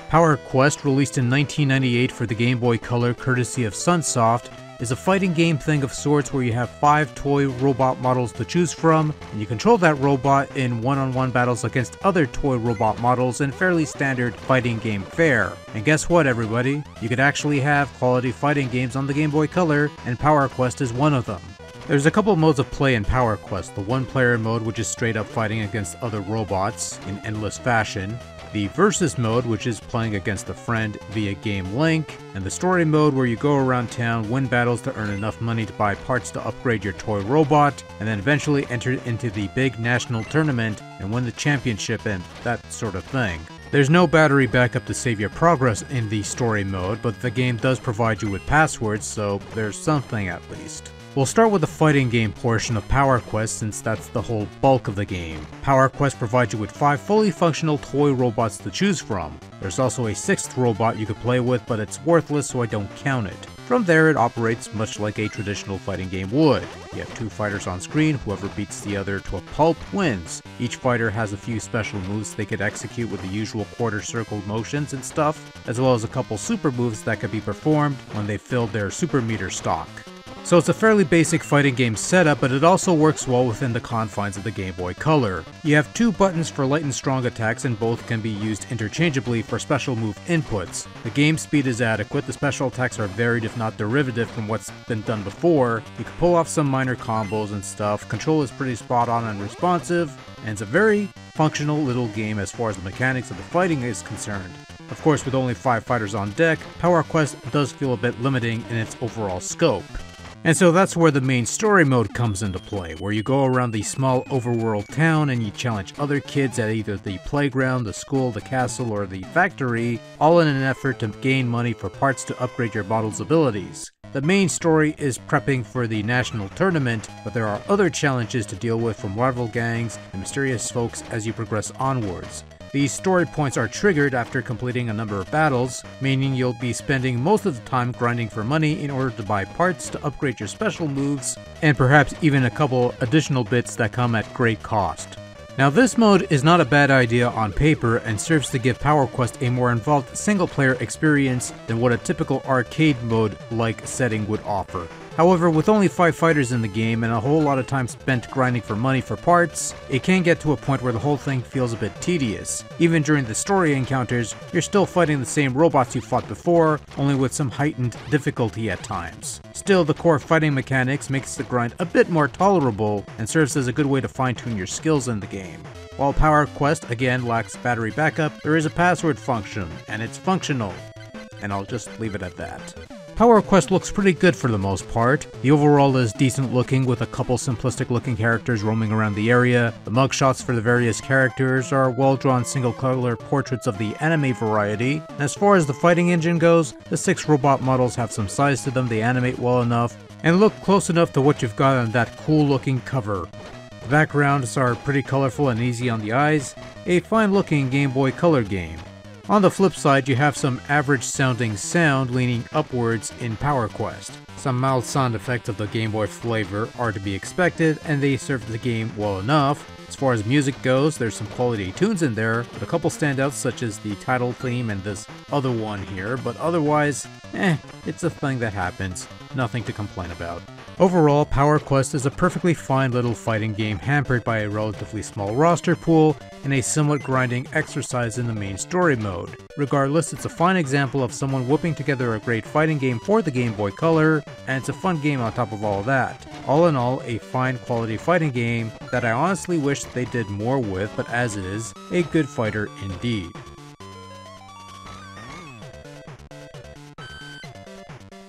Power Quest, released in 1998 for the Game Boy Color courtesy of Sunsoft, is a fighting game thing of sorts where you have 5 toy robot models to choose from, and you control that robot in one-on-one battles against other toy robot models in fairly standard fighting game fare. And guess what, everybody? You could actually have quality fighting games on the Game Boy Color, and Power Quest is one of them. There's a couple modes of play in Power Quest: the one-player mode, which is straight up fighting against other robots in endless fashion, the Versus mode, which is playing against a friend via Game Link, and the Story mode, where you go around town, win battles to earn enough money to buy parts to upgrade your toy robot, and then eventually enter into the big national tournament and win the championship and that sort of thing. There's no battery backup to save your progress in the Story mode, but the game does provide you with passwords, so there's something at least. We'll start with the fighting game portion of Power Quest, since that's the whole bulk of the game. Power Quest provides you with 5 fully functional toy robots to choose from. There's also a 6th robot you could play with, but it's worthless, so I don't count it. From there, it operates much like a traditional fighting game would. You have 2 fighters on screen, whoever beats the other to a pulp wins. Each fighter has a few special moves they could execute with the usual quarter circle motions and stuff, as well as a couple super moves that could be performed when they filled their super meter stock. So it's a fairly basic fighting game setup, but it also works well within the confines of the Game Boy Color. You have 2 buttons for light and strong attacks, and both can be used interchangeably for special move inputs. The game speed is adequate, the special attacks are varied if not derivative from what's been done before, you can pull off some minor combos and stuff, control is pretty spot on and responsive, and it's a very functional little game as far as the mechanics of the fighting is concerned. Of course, with only 5 fighters on deck, Power Quest does feel a bit limiting in its overall scope. And so that's where the main story mode comes into play, where you go around the small overworld town and you challenge other kids at either the playground, the school, the castle, or the factory, all in an effort to gain money for parts to upgrade your model's abilities. The main story is prepping for the national tournament, but there are other challenges to deal with from rival gangs and mysterious folks as you progress onwards. These story points are triggered after completing a number of battles, meaning you'll be spending most of the time grinding for money in order to buy parts to upgrade your special moves, and perhaps even a couple additional bits that come at great cost. Now, this mode is not a bad idea on paper and serves to give Power Quest a more involved single-player experience than what a typical arcade mode-like setting would offer. However, with only 5 fighters in the game and a whole lot of time spent grinding for money for parts, it can get to a point where the whole thing feels a bit tedious. Even during the story encounters, you're still fighting the same robots you fought before, only with some heightened difficulty at times. Still, the core fighting mechanics makes the grind a bit more tolerable and serves as a good way to fine-tune your skills in the game. While Power Quest again lacks battery backup, there is a password function, and it's functional. And I'll just leave it at that. Power Quest looks pretty good for the most part. The overall is decent looking, with a couple simplistic looking characters roaming around the area. The mugshots for the various characters are well drawn single color portraits of the anime variety. And as far as the fighting engine goes, the 6 robot models have some size to them, they animate well enough, and look close enough to what you've got on that cool looking cover. The backgrounds are pretty colorful and easy on the eyes, a fine looking Game Boy Color game. On the flip side, you have some average sounding sound leaning upwards in Power Quest. Some mild sound effects of the Game Boy flavor are to be expected, and they serve the game well enough. As far as music goes, there's some quality tunes in there, with a couple standouts such as the title theme and this other one here, but otherwise, it's a thing that happens, nothing to complain about. Overall, Power Quest is a perfectly fine little fighting game hampered by a relatively small roster pool and a somewhat grinding exercise in the main story mode. Regardless, it's a fine example of someone whipping together a great fighting game for the Game Boy Color, and it's a fun game on top of all of that. All in all, a fine quality fighting game that I honestly wish they did more with, but as it is, a good fighter indeed.